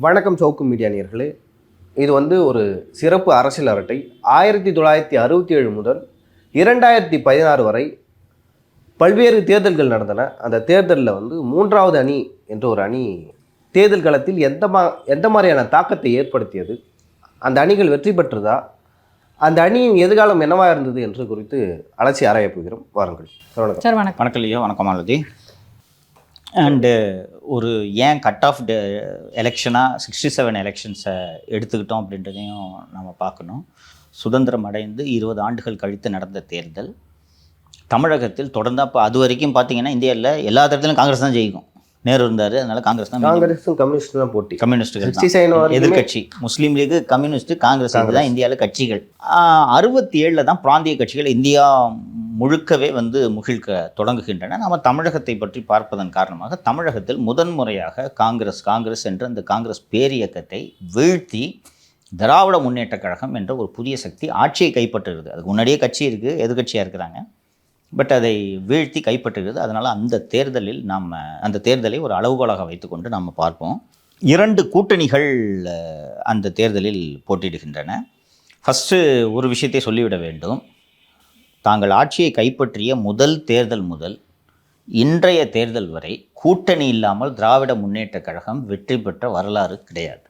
வணக்கம் சவுக்கு மீடியா நேயர்களே. இது ஒரு சிறப்பு அரசியல் அரட்டை. 1967 முதல் 2016 வரை பல்வேறு தேர்தல்கள் நடந்தன. அந்த தேர்தலில் மூன்றாவது அணி என்ற ஒரு அணி தேர்தல் களத்தில் எந்த மாதிரியான தாக்கத்தை ஏற்படுத்தியது, அந்த அணிகள் வெற்றி பெற்றதா, அந்த அணியின் எதிர்காலம் என்னவாக இருந்தது என்று குறித்து அலசி ஆராய போகிறோம். வாருங்கள் சார். வணக்கம். வணக்கம் லியோ. வணக்கம் மாலதி. அண்டு ஒரு ஏன் கட் ஆஃப் எலெக்ஷனாக 67 எலெக்ஷன்ஸை எடுத்துக்கிட்டோம் அப்படின்றதையும் நம்ம பார்க்கணும். சுதந்திரம் அடைந்து 20 ஆண்டுகள் கழித்து நடந்த தேர்தல் தமிழகத்தில் தொடர்ந்து. அப்போ அது வரைக்கும் பார்த்தீங்கன்னா இந்தியாவில் எல்லா தேர்தலும் காங்கிரஸ் தான் ஜெயிக்கும். நேரு இருந்தார், அதனால காங்கிரஸ் கம்யூனிஸ்ட் தான் போட்டி. கம்யூனிஸ்டுகள் எதிர்கட்சி, முஸ்லீம் லீக், கம்யூனிஸ்ட், காங்கிரஸ் தான் இந்தியாவில் கட்சிகள். 67 தான் பிராந்திய கட்சிகள் இந்தியா முழுக்கவே முகிழ்க்க தொடங்குகின்றன. நம்ம தமிழகத்தை பற்றி பார்ப்பதன் காரணமாக தமிழகத்தில் முதன்முறையாக காங்கிரஸ் என்ற அந்த காங்கிரஸ் பேரியக்கத்தை வீழ்த்தி திராவிட முன்னேற்ற கழகம் என்ற ஒரு புதிய சக்தி ஆட்சியை கைப்பற்றுகிறது. அதுக்கு முன்னாடியே கட்சி இருக்குது, எதிர்கட்சியாக இருக்கிறாங்க, பட் அதை வீழ்த்தி கைப்பற்றுகிறது. அதனால் அந்த தேர்தலை ஒரு அளவுகோலாக வைத்துக்கொண்டு நாம் பார்ப்போம். 2 கூட்டணிகள் அந்த தேர்தலில் போட்டியிடுகின்றன. ஃபஸ்ட்டு ஒரு விஷயத்தை சொல்லிவிட வேண்டும். தாங்கள் ஆட்சியை கைப்பற்றிய முதல் தேர்தல் முதல் இன்றைய தேர்தல் வரை கூட்டணி இல்லாமல் திராவிட முன்னேற்ற கழகம் வெற்றி பெற்ற வரலாறு கிடையாது.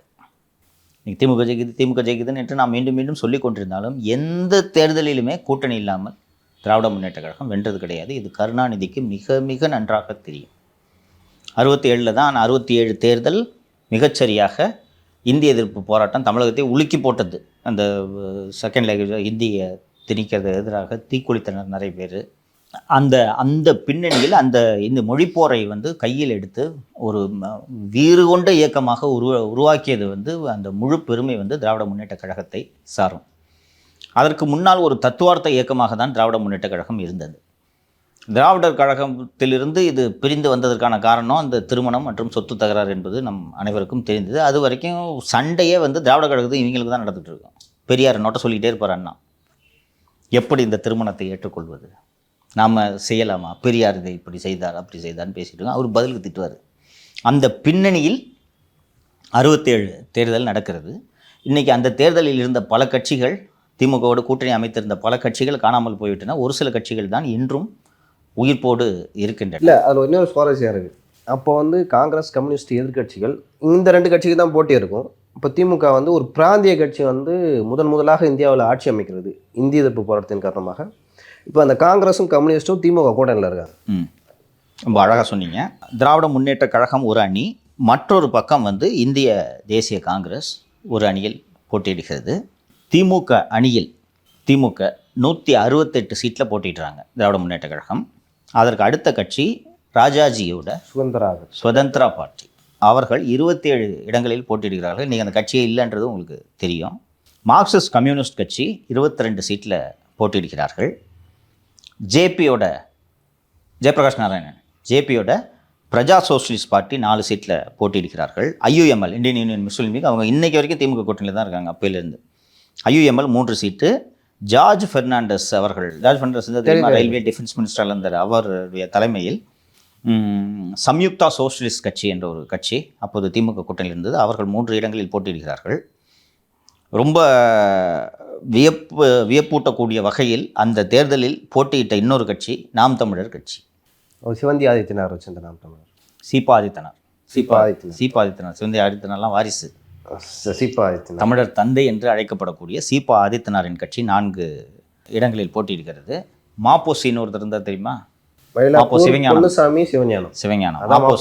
திமுக ஜெயிக்குதுன்னு என்று நாம் மீண்டும் மீண்டும் சொல்லி கொண்டிருந்தாலும் எந்த தேர்தலிலுமே கூட்டணி இல்லாமல் திராவிட முன்னேற்ற கழகம் வென்றது கிடையாது. இது கருணாநிதிக்கு மிக மிக நன்றாக தெரியும். 67 தான் 67 தேர்தல் மிகச்சரியாக இந்திய எதிர்ப்பு போராட்டம் தமிழகத்தை உலுக்கி போட்டது. அந்த செகண்ட் லாங்குவேஜ் இந்தியை திணிக்கிறது எதிராக தீக்குளித்தனர் நிறைய பேர். அந்த பின்னணியில் இந்த மொழிப்போரை கையில் எடுத்து ஒரு வீறு கொண்ட இயக்கமாக உருவாக்கியது அந்த முழு பெருமை திராவிட முன்னேற்ற கழகத்தை சாரும். அதற்கு முன்னால் ஒரு தத்துவார்த்த இயக்கமாக தான் திராவிட முன்னேற்ற கழகம் இருந்தது. திராவிடர் கழகத்திலிருந்து இது பிரிந்து வந்ததற்கான காரணம் அந்த திருமணம் மற்றும் சொத்து தகராறு என்பது நம் அனைவருக்கும் தெரிந்தது. அது வரைக்கும் சண்டையே திராவிட கழகத்தை இவங்களுக்கு தான் நடந்துகிட்டு இருக்கும். பெரியார் நோட்ட சொல்லிக்கிட்டே இருப்பார், அண்ணா எப்படி இந்த திருமணத்தை ஏற்றுக்கொள்வது, நாம் செய்யலாமா, பெரியார் இதை இப்படி செய்தார் அப்படி செய்தார்னு பேசிட்டு அவர் பதிலுக்கு திட்டுவார். அந்த பின்னணியில் 67 தேர்தல் நடக்கிறது. இன்றைக்கி அந்த தேர்தலில் இருந்த பல கட்சிகள், திமுகவோடு கூட்டணி அமைத்திருந்த பல கட்சிகள் காணாமல் போய்விட்டன. ஒரு சில கட்சிகள் தான் இன்றும் உயிர்ப்போடு இருக்கின்றன. இல்லை, அதில் இன்னொரு சுவாரஸ்யம் இருக்குது. அப்போ காங்கிரஸ், கம்யூனிஸ்ட் எதிர்கட்சிகள் இந்த 2 கட்சிக்கு தான் போட்டி இருக்கும். இப்போ திமுக ஒரு பிராந்திய கட்சி முதலாக இந்தியாவில் ஆட்சி அமைக்கிறது இந்திய எதிர்ப்பு போராட்டத்தின் காரணமாக. இப்போ அந்த காங்கிரஸும் கம்யூனிஸ்ட்டும் திமுக கூட்டணியில் இருக்காங்க. ரொம்ப அழகாக சொன்னீங்க. திராவிட முன்னேற்ற கழகம் ஒரு அணி, மற்றொரு பக்கம் இந்திய தேசிய காங்கிரஸ் ஒரு அணியில் போட்டியிடுகிறது. திமுக அணியில் திமுக 168 சீட்டில் போட்டிடுறாங்க திராவிட முன்னேற்ற கழகம். அதற்கு அடுத்த கட்சி ராஜாஜியோட சுதந்திரா பார்ட்டி, அவர்கள் 27 இடங்களில் போட்டியிடுகிறார்கள். இன்றைக்கி அந்த கட்சியே இல்லைன்றது உங்களுக்கு தெரியும். மார்க்சிஸ்ட் கம்யூனிஸ்ட் கட்சி 22 சீட்டில் போட்டியிடுகிறார்கள். ஜெயபிரகாஷ் நாராயணன் ஜேபியோட பிரஜா சோஷலிஸ்ட் பார்ட்டி 4 சீட்டில் போட்டியிடுகிறார்கள். IUML, இந்தியன் யூனியன் முஸ்லீம் லீக், அவங்க இன்றைக்கி வரைக்கும் திமுக கூட்டணியில் தான் இருக்காங்க அப்போலேருந்து. IUML 3 சீட்டு. ஜார்ஜ் ஃபெர்னாண்டஸ் ரயில்வே டிஃபென்ஸ் மினிஸ்டரில் இருந்தார். அவருடைய தலைமையில் சம்யுக்தா சோஷலிஸ்ட் கட்சி என்ற ஒரு கட்சி அப்போது திமுக கூட்டணியில் இருந்தது. அவர்கள் 3 இடங்களில் போட்டியிடுகிறார்கள். ரொம்ப வியப்பூட்டக்கூடிய வகையில் அந்த தேர்தலில் போட்டியிட்ட இன்னொரு கட்சி நாம் தமிழர் கட்சி. சிவந்தி ஆதித்தனார் வச்சிருந்த நாம் தமிழர். சீபா ஆதித்தனார் சிவந்தி ஆதித்தனார்லாம் வாரிசு. தமிழர் தந்தை என்று அழைக்கப்படக்கூடிய சீபா ஆதித்தனாரின் கட்சி 4 இடங்களில் போட்டியிடுகிறது. மாப்போசின்னு ஒருத்தர் இருந்தால் தெரியுமா?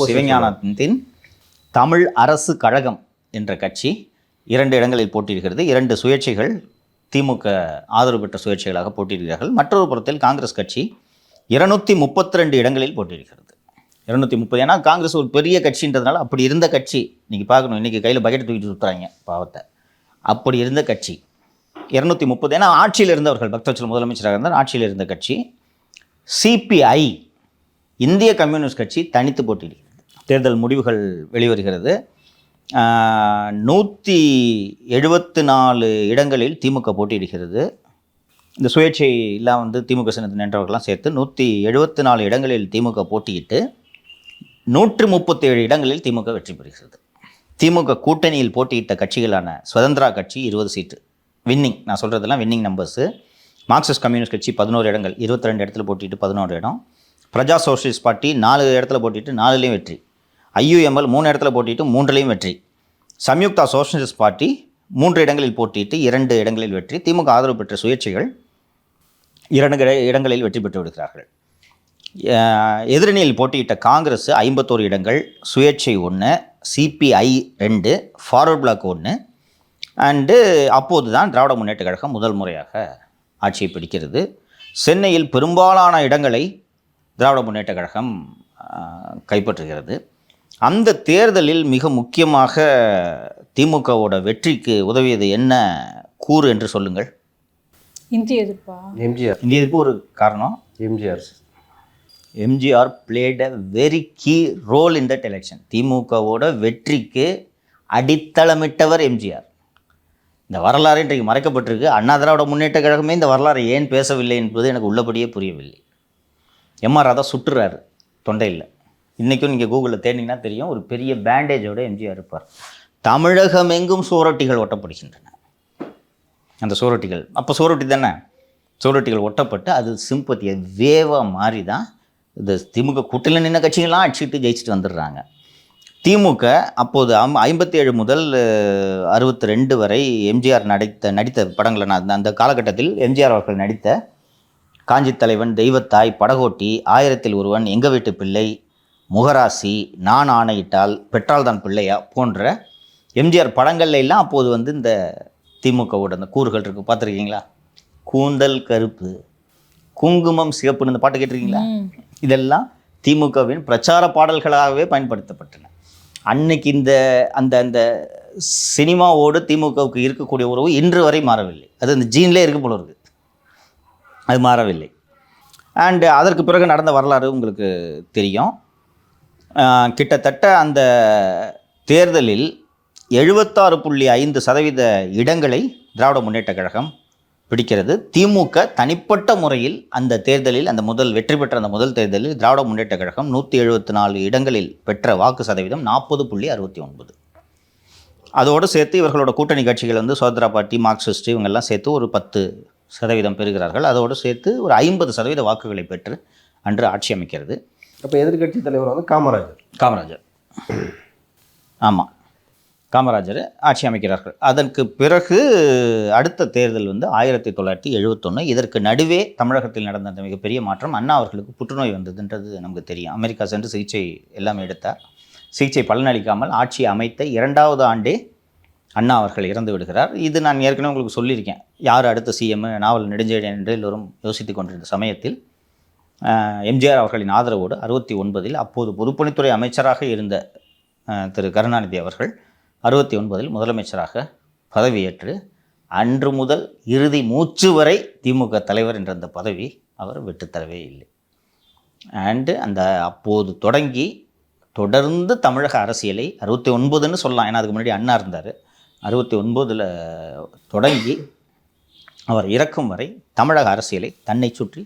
சிவஞானத்தின் தமிழ் அரசு கழகம் என்ற கட்சி 2 இடங்களில் போட்டியிடுகிறது. 2 சுயேட்சைகள் திமுக ஆதரவு பெற்ற சுயேட்சைகளாக போட்டியிடுகிறார்கள். மற்றொரு புறத்தில் காங்கிரஸ் கட்சி 232 இடங்களில் போட்டியிடுகிறது. 230, ஏன்னா காங்கிரஸ் ஒரு பெரிய கட்சின்றதுனால அப்படி இருந்த கட்சி. நீங்கள் பார்க்கணும், இன்றைக்கி கையில் பக்கெட் தூக்கிட்டு சுற்றுறாங்க பாவத்தை. அப்படி இருந்த கட்சி 230, ஏன்னா ஆட்சியில் இருந்தவர்கள், பக்தவச்சல் முதலமைச்சராக இருந்தால் ஆட்சியில் இருந்த கட்சி. CPI, இந்திய கம்யூனிஸ்ட் கட்சி தனித்து போட்டியிடுகிறது. தேர்தல் முடிவுகள் வெளிவருகிறது. 174 இடங்களில் திமுக போட்டியிடுகிறது. இந்த சுயேட்சை எல்லாம் திமுக சின்னத்தில் நின்றவர்கள்லாம் சேர்த்து 174 இடங்களில் திமுக போட்டியிட்டு 137 இடங்களில் திமுக வெற்றி பெறுகிறது. திமுக கூட்டணியில் போட்டியிட்ட கட்சிகளான சுதந்திரா கட்சி 20 சீட்டு வின்னிங், நான் சொல்கிறதெல்லாம் வின்னிங் நம்பர்ஸு. மார்க்சிஸ்ட் கம்யூனிஸ்ட் கட்சி 11 இடங்கள், 22 இடத்துல போட்டிட்டு 11 இடம். பிரஜா சோஷலிஸ்ட் பார்ட்டி 4 இடத்துல போட்டிட்டு 4லேயும் வெற்றி. ஐயுஎம்எல் 3 இடத்துல போட்டிட்டு 3லேயும் வெற்றி. சம்யுக்தா சோஷலிஸ்ட் பார்ட்டி 3 இடங்களில் போட்டிட்டு 2 இடங்களில் வெற்றி. திமுக ஆதரவு பெற்ற சுயேட்சைகள் 2 இடங்களில் வெற்றி பெற்று விடுகிறார்கள். எதிரணியில் போட்டியிட்ட காங்கிரஸ் 51 இடங்கள், சுயேட்சை 1, சிபிஐ 2, ஃபார்வர்ட் பிளாக் 1. அண்டு அப்போது தான் திராவிட முன்னேற்ற கழகம் முதல் முறையாக ஆட்சியை பிடிக்கிறது. சென்னையில் பெரும்பாலான இடங்களை திராவிட முன்னேற்ற கழகம் கைப்பற்றுகிறது. அந்த தேர்தலில் மிக முக்கியமாக திமுகவோட வெற்றிக்கு உதவியது என்ன கூறு என்று சொல்லுங்கள். இந்திய எதிர்ப்பா? எம்ஜிஆர். இந்திய எதிர்ப்பு ஒரு காரணம். MGR played a very key role in that election. திமுகவோட வெற்றிக்கு அடித்தளமிட்டவர் எம்ஜிஆர். இந்த வரலாறு இன்றைக்கு மறைக்கப்பட்டிருக்கு. அண்ணா திராவிட முன்னேற்ற கழகமே இந்த வரலாறை ஏன் பேசவில்லை என்பது எனக்கு உள்ளபடியே புரியவில்லை. எம்ஆர் ராதா சுட்டுறாரு தொண்டையில். இன்றைக்கும் நீங்கள் கூகுளில் தேடிங்கன்னா தெரியும், ஒரு பெரிய பேண்டேஜோடு எம்ஜிஆர் இருப்பார். தமிழகம் எங்கும் சுவரொட்டிகள் ஒட்டப்படுகின்றன. அந்த சுவரொட்டிகள் அப்போ சுவரொட்டி தானே, சுவரொட்டிகள் ஒட்டப்பட்டு அது சிம்பத்தியை வேவாக மாறி தான் இந்த திமுக கூட்டணியில் நின்ன கட்சிகள்லாம் அடிச்சுட்டு ஜெயிச்சுட்டு வந்துடுறாங்க. திமுக அப்போது 57 முதல் 62 வரை எம்ஜிஆர் நடித்த படங்களை நான் அந்த காலகட்டத்தில் எம்ஜிஆர் அவர்கள் நடித்த காஞ்சி தலைவன், தெய்வத்தாய், படகோட்டி, 1000ல் ஒருவன், எங்கள் வீட்டு பிள்ளை, முகராசி, நான் ஆணையிட்டால், பெற்றால் தான் பிள்ளையா போன்ற எம்ஜிஆர் படங்கள்ல எல்லாம் அப்போது வந்து இந்த திமுகவோட அந்த கூறுகள் இருக்குது. பார்த்துருக்கீங்களா? கூந்தல் கருப்பு, குங்குமம் சிவப்புன்னு இந்த பாட்டு கேட்டிருக்கீங்களா? இதெல்லாம் திமுகவின் பிரச்சார பாடல்களாகவே பயன்படுத்தப்பட்டன. அன்னைக்கு இந்த அந்த அந்த சினிமாவோடு திமுகவுக்கு இருக்கக்கூடிய உறவு இன்று வரை மாறவில்லை. அது அந்த ஜீன்லேயே இருக்கு போல இருக்குது, அது மாறவில்லை. அண்டு அதற்கு பிறகு நடந்த வரலாறு உங்களுக்கு தெரியும். கிட்டத்தட்ட அந்த தேர்தலில் 76.5% இடங்களை திராவிட முன்னேற்ற கழகம் பிடிக்கிறது. திமுக தனிப்பட்ட முறையில் அந்த தேர்தலில், அந்த வெற்றி பெற்ற அந்த முதல் தேர்தலில் திராவிட முன்னேற்ற கழகம் 174 இடங்களில் பெற்ற வாக்கு சதவீதம் 40.69. அதோடு சேர்த்து இவர்களோட கூட்டணி கட்சிகள் வந்து சுதந்திரா பார்ட்டி, மார்க்சிஸ்ட் இவங்கெல்லாம் சேர்த்து ஒரு 10% பெறுகிறார்கள். அதோடு சேர்த்து ஒரு 50% வாக்குகளை பெற்று அன்று ஆட்சி அமைக்கிறது. அப்போ எதிர்கட்சி தலைவர் வந்து காமராஜர். ஆமாம், காமராஜர் ஆட்சி அமைக்கிறார்கள். அதற்கு பிறகு அடுத்த தேர்தல் வந்து 1971. இதற்கு நடுவே தமிழகத்தில் நடந்த அந்த மிகப்பெரிய மாற்றம், அண்ணா அவர்களுக்கு புற்றுநோய் வந்ததுன்றது நமக்கு தெரியும். அமெரிக்கா சென்று சிகிச்சை எல்லாமே எடுத்தார். சிகிச்சை பலனளிக்காமல் ஆட்சி அமைத்த 2வது ஆண்டே அண்ணா அவர்கள் இறந்து விடுகிறார். இது நான் ஏற்கனவே உங்களுக்கு சொல்லியிருக்கேன். யார் அடுத்த சிஎம், நாவல் நெடுஞ்செழியன் என்று எல்லோரும் யோசித்து கொண்டிருந்த சமயத்தில் எம்ஜிஆர் அவர்களின் ஆதரவோடு 69 அப்போது பொதுப்பணித்துறை அமைச்சராக இருந்த திரு கருணாநிதி அவர்கள் 69 முதலமைச்சராக பதவியேற்று அன்று முதல் இறுதி மூச்சு வரை திமுக தலைவர் என்ற அந்த பதவி அவர் விட்டுத்தரவே இல்லை. அண்டு அந்த அப்போது தொடங்கி தொடர்ந்து தமிழக அரசியலை 69ன்னு சொல்லலாம், ஏன்னா அதுக்கு முன்னாடி அண்ணா இருந்தார். 69 தொடங்கி அவர் இறக்கும் வரை தமிழக அரசியலை தன்னை சுற்றி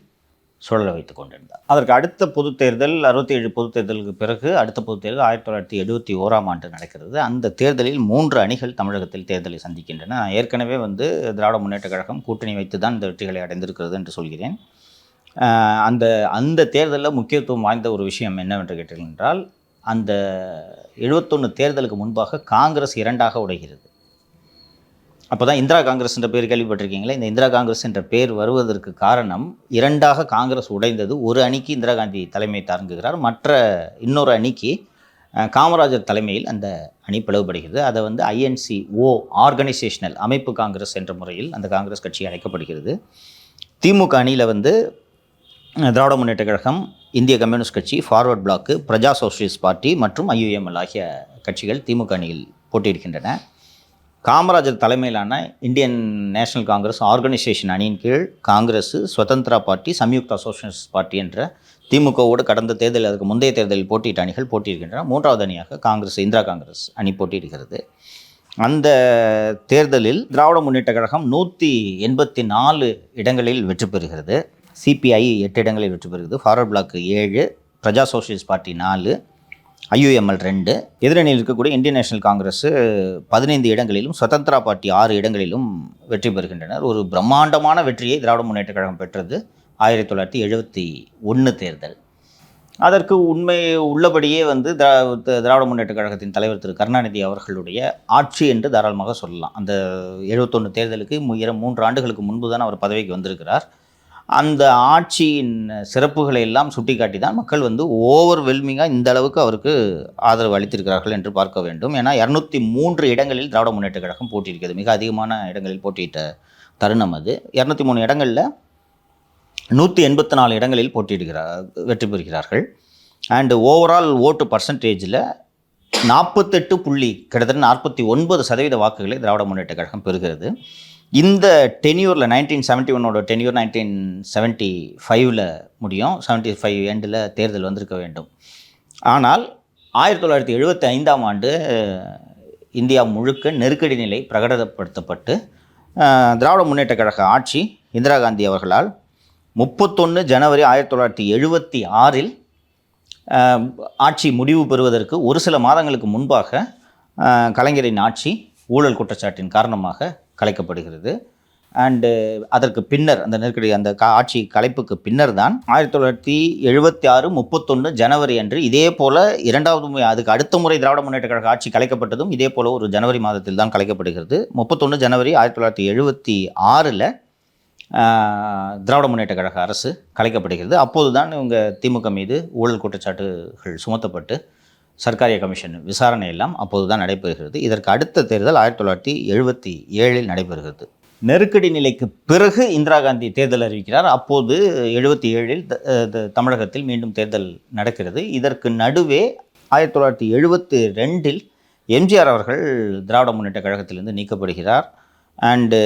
சுழல வைத்து கொண்டிருந்தார். அதற்கு அடுத்த பொதுத் தேர்தல் 67 பொதுத் தேர்தலுக்கு பிறகு அடுத்த பொதுத் தேர்தல் 1971 நடக்கிறது. அந்த தேர்தலில் 3 அணிகள் தமிழகத்தில் தேர்தலை சந்திக்கின்றன. நான் ஏற்கனவே வந்து திராவிட முன்னேற்ற கழகம் கூட்டணி வைத்து தான் இந்த வெற்றிகளை அடைந்திருக்கிறது என்று சொல்கிறேன். அந்த தேர்தலில் முக்கியத்துவம் வாய்ந்த ஒரு விஷயம் என்னவென்று கேட்டீர்கள் என்றால், அந்த 71 தேர்தலுக்கு முன்பாக காங்கிரஸ் 2ஆக உடைகிறது. அப்போ தான் இந்திரா காங்கிரஸ் என்ற பேர் கேள்விப்பட்டிருக்கீங்களே. இந்த இந்திரா காங்கிரஸ் என்ற பேர் வருவதற்கு காரணம், 2ஆக காங்கிரஸ் உடைந்தது. ஒரு அணிக்கு இந்திரா காந்தி தலைமை தாங்குகிறார், மற்ற இன்னொரு அணிக்கு காமராஜர் தலைமையில் அந்த அணி பிளவுபடுகிறது. அதை வந்து INCO ஆர்கனைசேஷனல் அமைப்பு காங்கிரஸ் என்ற முறையில் அந்த காங்கிரஸ் கட்சி அழைக்கப்படுகிறது. திமுக அணியில் வந்து திராவிட முன்னேற்ற கழகம், இந்திய கம்யூனிஸ்ட் கட்சி, ஃபார்வர்ட் பிளாக்கு, பிரஜா சோஷலிஸ்ட் பார்ட்டி மற்றும் IUML ஆகிய கட்சிகள் திமுக அணியில் போட்டியிடுகின்றன. காமராஜர் தலைமையிலான இந்தியன் நேஷனல் காங்கிரஸ் ஆர்கனைசேஷன் அணியின் கீழ் காங்கிரஸ், சுதந்திரா பார்ட்டி, சம்யுக்தா சோஷலிஸ்ட் பார்ட்டி என்ற திமுகவோடு கடந்த தேர்தல், அதுக்கு முந்தைய தேர்தலில் போட்டியிட்ட அணிகள் போட்டியிடுகின்றன. 3வது அணியாக காங்கிரஸ், இந்திரா காங்கிரஸ் அணி போட்டியிடுகிறது. அந்த தேர்தலில் திராவிட முன்னேற்ற கழகம் 184 இடங்களில் வெற்றி பெறுகிறது. சிபிஐ 8 இடங்களில் வெற்றி பெறுகிறது. ஃபார்வர்ட் பிளாக் 7, பிரஜா சோஷலிஸ்ட் பார்ட்டி 4, IUML 2, எதிரணியில் இருக்கக்கூடிய இந்தியன் நேஷனல் காங்கிரஸ் 15 இடங்களிலும், சுதந்திரா பார்ட்டி 6 இடங்களிலும் வெற்றி பெறுகின்றனர். ஒரு பிரம்மாண்டமான வெற்றியை திராவிட முன்னேற்றக் கழகம் பெற்றது 1971 தேர்தல். அதற்கு உண்மை உள்ளபடியே வந்து திராவிட முன்னேற்றக் கழகத்தின் தலைவர் திரு கருணாநிதி அவர்களுடைய ஆட்சி என்று தாராளமாக சொல்லலாம். அந்த 71 தேர்தலுக்கு 3 ஆண்டுகளுக்கு முன்பு தான் அவர் பதவிக்கு வந்திருக்கிறார். அந்த ஆட்சியின் சிறப்புகளை எல்லாம் சுட்டிக்காட்டி தான் மக்கள் வந்து ஓவர்வெல்மிங்காக இந்த அளவுக்கு அவருக்கு ஆதரவு அளித்திருக்கிறார்கள் என்று பார்க்க வேண்டும். ஏன்னா 203 இடங்களில் திராவிட முன்னேற்றக் கழகம் போட்டியிருக்கிறது. மிக அதிகமான இடங்களில் போட்டியிட்ட தருணம் அது. 203 இடங்களில் 184 இடங்களில் வெற்றி பெறுகிறார்கள். அண்டு ஓவரால் ஓட்டு பர்சன்டேஜில் 48 கிட்டத்தட்ட 49% வாக்குகளை திராவிட முன்னேற்றக் கழகம் பெறுகிறது. இந்த டென்யூரில் 1971 டென்யூர் 1975 முடியும். 75 எண்டில் தேர்தல் வந்திருக்க வேண்டும். ஆனால் 1975 ஆண்டு இந்தியா முழுக்க நெருக்கடி நிலை பிரகடனப்படுத்தப்பட்டு திராவிட முன்னேற்றக் கழக ஆட்சி இந்திரா காந்தி அவர்களால் 31 ஜனவரி 1976 ஆட்சி முடிவு பெறுவதற்கு ஒரு சில மாதங்களுக்கு முன்பாக கலைஞரின் ஆட்சி ஊழல் குற்றச்சாட்டின் காரணமாக கலைக்கப்படுகிறது. அண்டு அதற்கு பின்னர் அந்த நெருக்கடி அந்த ஆட்சி கலைப்புக்கு பின்னர் தான் 1976 31 ஜனவரி அன்று இதே போல் அதுக்கு அடுத்த முறை திராவிட முன்னேற்றக் கழக ஆட்சி கலைக்கப்பட்டதும் இதே போல் ஒரு ஜனவரி மாதத்தில் தான் கலைக்கப்படுகிறது. 31 ஜனவரி 1976 திராவிட முன்னேற்றக் கழக அரசு கலைக்கப்படுகிறது. அப்போது தான் இவங்க திமுக மீது ஊழல் குற்றச்சாட்டுகள் சுமத்தப்பட்டு சர்க்காரிய கமிஷன் விசாரணை எல்லாம் அப்போது தான் நடைபெறுகிறது. இதற்கு அடுத்த தேர்தல் 1977 நடைபெறுகிறது. நெருக்கடி நிலைக்கு பிறகு இந்திரா காந்தி தேர்தல் அறிவிக்கிறார். அப்போது 77 தமிழகத்தில் மீண்டும் தேர்தல் நடக்கிறது. இதற்கு நடுவே 1972 எம்ஜிஆர் அவர்கள் திராவிட முன்னேற்றக் கழகத்திலிருந்து நீக்கப்படுகிறார். அண்டு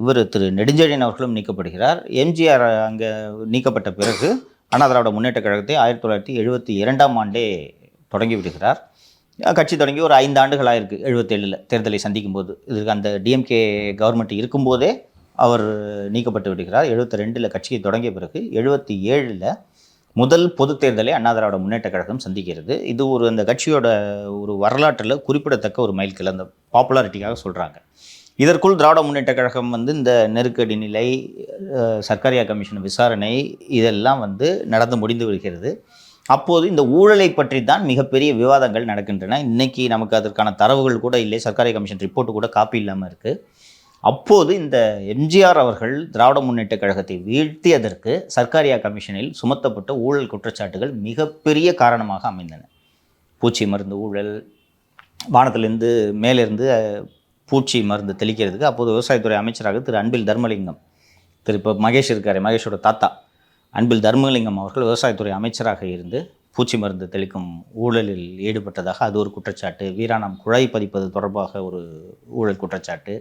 இவர் திரு நெடுஞ்செழியன் அவர்களும் நீக்கப்படுகிறார். எம்ஜிஆர் அங்கே நீக்கப்பட்ட பிறகு அண்ணா திராவிட முன்னேற்றக் கழகத்தை 1972 ஆண்டே தொடங்கி விடுகிறார். கட்சி தொடங்கி ஒரு 5 ஆண்டுகளாக இருக்குது. 77 தேர்தலை சந்திக்கும் போது இதுக்கு அந்த டிஎம்கே கவர்மெண்ட் இருக்கும்போதே அவர் நீக்கப்பட்டு விடுகிறார். 72 கட்சியை தொடங்கிய பிறகு 77 முதல் பொது தேர்தலை அண்ணா திராவிட முன்னேற்றக் கழகம் சந்திக்கிறது. இது அந்த கட்சியோட ஒரு வரலாற்றில் குறிப்பிடத்தக்க ஒரு மைல்கல், அந்த பாப்புலாரிட்டிக்காக சொல்கிறாங்க. இதற்குள் திராவிட முன்னேற்றக் கழகம் இந்த நெருக்கடி நிலை, சர்க்காரியா கமிஷன் விசாரணை இதெல்லாம் நடந்து முடிந்து விடுகிறது. அப்போது இந்த ஊழலை பற்றி தான் மிகப்பெரிய விவாதங்கள் நடக்கின்றன. இன்றைக்கி நமக்கு அதற்கான தரவுகள் கூட இல்லை, சர்க்காரிய கமிஷன் ரிப்போர்ட்டு கூட காப்பி இல்லாமல் இருக்குது. அப்போது இந்த எம்ஜிஆர் அவர்கள் திராவிட முன்னேற்றக் கழகத்தை வீழ்த்தியதற்கு சர்க்காரியா கமிஷனில் சுமத்தப்பட்ட ஊழல் குற்றச்சாட்டுகள் மிகப்பெரிய காரணமாக அமைந்தன. பூச்சி மருந்து ஊழல், வானத்திலிருந்து மேலிருந்து பூச்சி மருந்து தெளிக்கிறதுக்கு அப்போது விவசாயத்துறை அமைச்சராக திரு அன்பில் தர்மலிங்கம், இப்போ மகேஷ் இருக்கார், மகேஷோட தாத்தா அன்பில் தர்மலிங்கம் அவர்கள் விவசாயத்துறை அமைச்சராக இருந்து பூச்சி மருந்து தெளிக்கும் ஊழலில் ஈடுபட்டதாக அது ஒரு குற்றச்சாட்டு. வீராணம் குழாய் பதிப்பது தொடர்பாக ஒரு ஊழல் குற்றச்சாட்டு.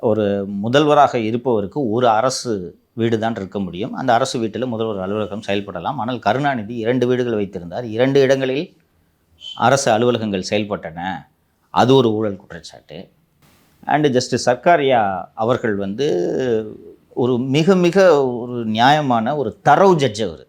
ஒரு முதல்வராக இருப்பவருக்கு ஒரு அரசு வீடு தான் இருக்க முடியும். அந்த அரசு வீட்டில் முதல்வர் அலுவலகம் செயல்படலாம். ஆனால் கருணாநிதி 2 வீடுகள் வைத்திருந்தார். 2 இடங்களில் அரசு அலுவலகங்கள் செயல்பட்டன. அது ஒரு ஊழல் குற்றச்சாட்டு. அண்டு ஜஸ்டிஸ் சர்க்காரியா அவர்கள் ஒரு மிக மிக ஒரு நியாயமான ஒரு தரவு ஜட்ஜ் அவர்.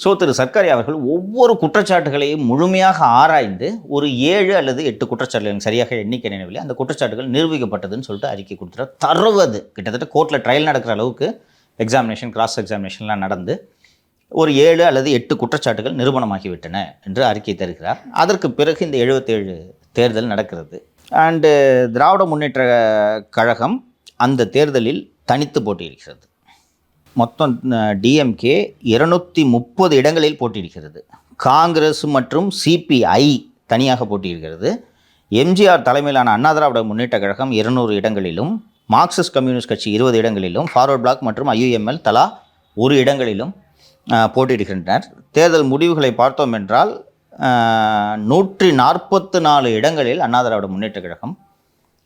ஸோ திரு சர்க்காரியா அவர்கள் ஒவ்வொரு குற்றச்சாட்டுகளையும் முழுமையாக ஆராய்ந்து ஒரு 7 அல்லது 8 குற்றச்சாட்டுகள், சரியாக எண்ணிக்கை நினைவில்லை, அந்த குற்றச்சாட்டுகள் நிரூபிக்கப்பட்டதுன்னு சொல்லிட்டு அறிக்கை கொடுத்துட்டார். தரவு அது கிட்டத்தட்ட கோர்ட்டில் ட்ரையல் நடக்கிற அளவுக்கு எக்ஸாமினேஷன், கிராஸ் எக்ஸாமினேஷன்லாம் நடந்து ஒரு 7 அல்லது 8 குற்றச்சாட்டுகள் நிரூபணமாகிவிட்டன என்று அறிக்கை தருகிறார். அதற்கு பிறகு இந்த 77 தேர்தல் நடக்கிறது. அண்டு திராவிட முன்னேற்ற கழகம் அந்த தேர்தலில் தனித்து போட்டியிடுகிறது. மொத்தம் டிஎம்கே 230 இடங்களில் போட்டியிடுகிறது. காங்கிரஸ் மற்றும் சிபிஐ தனியாக போட்டியிடுகிறது. எம்ஜிஆர் தலைமையிலான அண்ணா திராவிட முன்னேற்ற கழகம் 200 இடங்களிலும், மார்க்சிஸ்ட் கம்யூனிஸ்ட் கட்சி 20 இடங்களிலும், ஃபார்வர்ட் பிளாக் மற்றும் IUML தலா 1 இடங்களிலும் போட்டியிடுகின்றனர். தேர்தல் முடிவுகளை பார்த்தோம் என்றால் 144 இடங்களில் அண்ணா திராவிட முன்னேற்ற கழகம்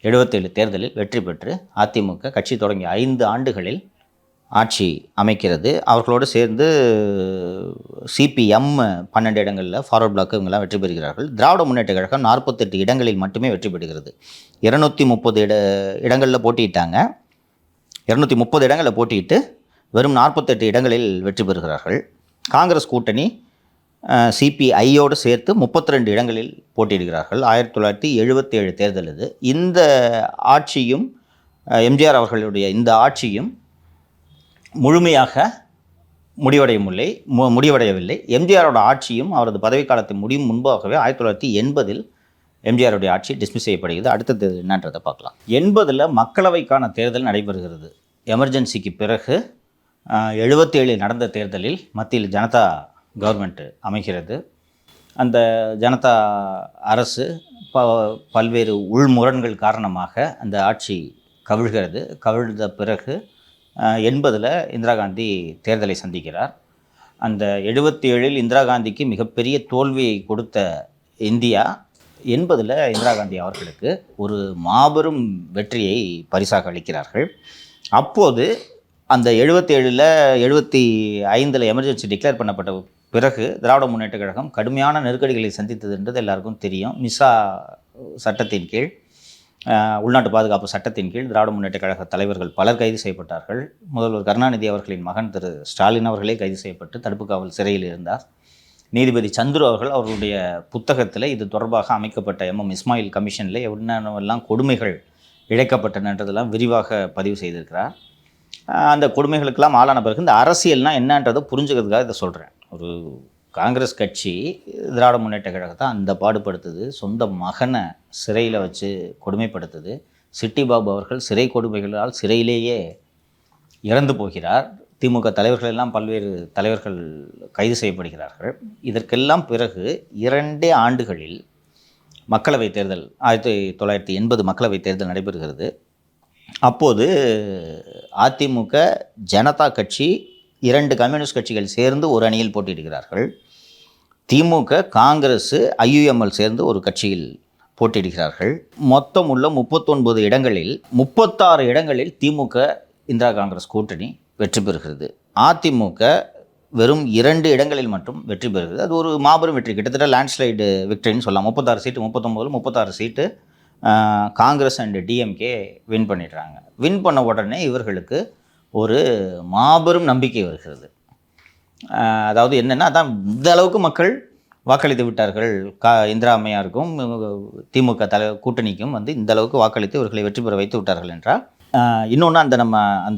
77 தேர்தலில் வெற்றி பெற்று அதிமுக கட்சி தொடங்கிய 5 ஆண்டுகளில் ஆட்சி அமைக்கிறது. அவர்களோடு சேர்ந்து சிபிஎம் 12 இடங்களில், ஃபார்வர்ட் பிளாக் இவங்கெல்லாம் வெற்றி பெறுகிறார்கள். திராவிட முன்னேற்ற கழகம் 48 இடங்களில் மட்டுமே வெற்றி பெறுகிறது. 230 இடங்களில் போட்டியிட்டாங்க. 230 இடங்களில் போட்டியிட்டு வெறும் 48 இடங்களில் வெற்றி பெறுகிறார்கள். காங்கிரஸ் கூட்டணி சிபிஐயோடு சேர்த்து 32 இடங்களில் போட்டியிடுகிறார்கள். 1977 தேர்தல் இது. இந்த ஆட்சியும் எம்ஜிஆர் அவர்களுடைய இந்த ஆட்சியும் முழுமையாக முடிவடையவில்லை. எம்ஜிஆரோட ஆட்சியும் அவரது பதவிக்காலத்தின் முடியும் முன்பாகவே 1980 எம்ஜிஆருடைய ஆட்சி டிஸ்மிஸ் செய்யப்படுகிறது. அடுத்தது என்னன்றதை பார்க்கலாம். 80 மக்களவைக்கான தேர்தல் நடைபெறுகிறது. எமர்ஜென்சிக்கு பிறகு 77 நடந்த தேர்தலில் மத்தியில் ஜனதா கவர்மெண்ட் அமைகிறது. அந்த ஜனதா அரசு பல்வேறு உள்முரண்கள் காரணமாக அந்த ஆட்சி கவிழ்கிறது. கவிழ்ந்த பிறகு 80 இந்திரா காந்தி தேர்தலை சந்திக்கிறார். அந்த 77 இந்திரா காந்திக்கு மிகப்பெரிய தோல்வியை கொடுத்த இந்தியா 80 இந்திரா காந்தி அவர்களுக்கு ஒரு மாபெரும் வெற்றியை பரிசாக அளிக்கிறார்கள். அப்போது அந்த 75 எமர்ஜென்சி டிக்ளேர் பண்ணப்பட்ட பிறகு திராவிட முன்னேற்றக் கழகம் கடுமையான நெருக்கடிகளை சந்தித்ததுன்றது எல்லாருக்கும் தெரியும். மிசா சட்டத்தின் கீழ், உள்நாட்டு பாதுகாப்பு சட்டத்தின் கீழ் திராவிட முன்னேற்றக் கழக தலைவர்கள் பலர் கைது செய்யப்பட்டார்கள். முதல்வர் கருணாநிதி அவர்களின் மகன் திரு ஸ்டாலின் அவர்களே கைது செய்யப்பட்டு தடுப்பு காவல் சிறையில் இருந்தார். நீதிபதி சந்துரு அவர்கள் அவர்களுடைய புத்தகத்தில் இது தொடர்பாக அமைக்கப்பட்ட இஸ்மாயில் கமிஷனில் என்னென்னவெல்லாம் கொடுமைகள் இழைக்கப்பட்டனன்றதெல்லாம் விரிவாக பதிவு செய்திருக்கிறார். அந்த கொடுமைகளுக்கெல்லாம் ஆளான பிறகு இந்த அரசியல்னால் என்னன்றதை புரிஞ்சுக்கிறதுக்காக இதை சொல்கிறேன். ஒரு காங்கிரஸ் கட்சி திராவிட முன்னேற்ற கழகத்தை அந்த பாடுபடுத்துது, சொந்த மகனை சிறையில் வச்சு கொடுமைப்படுத்துது. சிட்டி பாபு அவர்கள் சிறை கொடுமைகளால் சிறையிலேயே இறந்து போகிறார். திமுக தலைவர்கள் எல்லாம் பல்வேறு தலைவர்கள் கைது செய்யப்படுகிறார்கள். இதற்கெல்லாம் பிறகு 2 ஆண்டுகளில் மக்களவைத் தேர்தல் 1980 மக்களவைத் தேர்தல் நடைபெறுகிறது. அப்போது அதிமுக, ஜனதா கட்சி 2 கம்யூனிஸ்ட் கட்சிகள் சேர்ந்து ஒரு அணியில் போட்டியிடுகிறார்கள். திமுக, காங்கிரஸ், IUML சேர்ந்து ஒரு கட்சியில் போட்டியிடுகிறார்கள். மொத்தம் உள்ள 39 இடங்களில் 36 இடங்களில் திமுக இந்திரா காங்கிரஸ் கூட்டணி வெற்றி பெறுகிறது. அதிமுக வெறும் 2 இடங்களில் மட்டும் வெற்றி பெறுகிறது. அது ஒரு மாபெரும் வெற்றி, கிட்டத்தட்ட லேண்ட்ஸ்லைடு விக்டரின்னு சொல்லலாம். 36 சீட்டு 36 சீட்டு காங்கிரஸ் அண்ட் டிஎம்கே வின் பண்ணிடுறாங்க. வின் பண்ண உடனே இவர்களுக்கு ஒரு மாபெரும் நம்பிக்கை வருகிறது. அதாவது என்னென்னா, அதான் இந்த அளவுக்கு மக்கள் வாக்களித்து விட்டார்கள், இந்திரா அம்மையாருக்கும் திமுக கூட்டணிக்கும் இந்த அளவுக்கு வாக்களித்து இவர்களை வெற்றி பெற வைத்து விட்டார்கள் என்றால், இன்னொன்று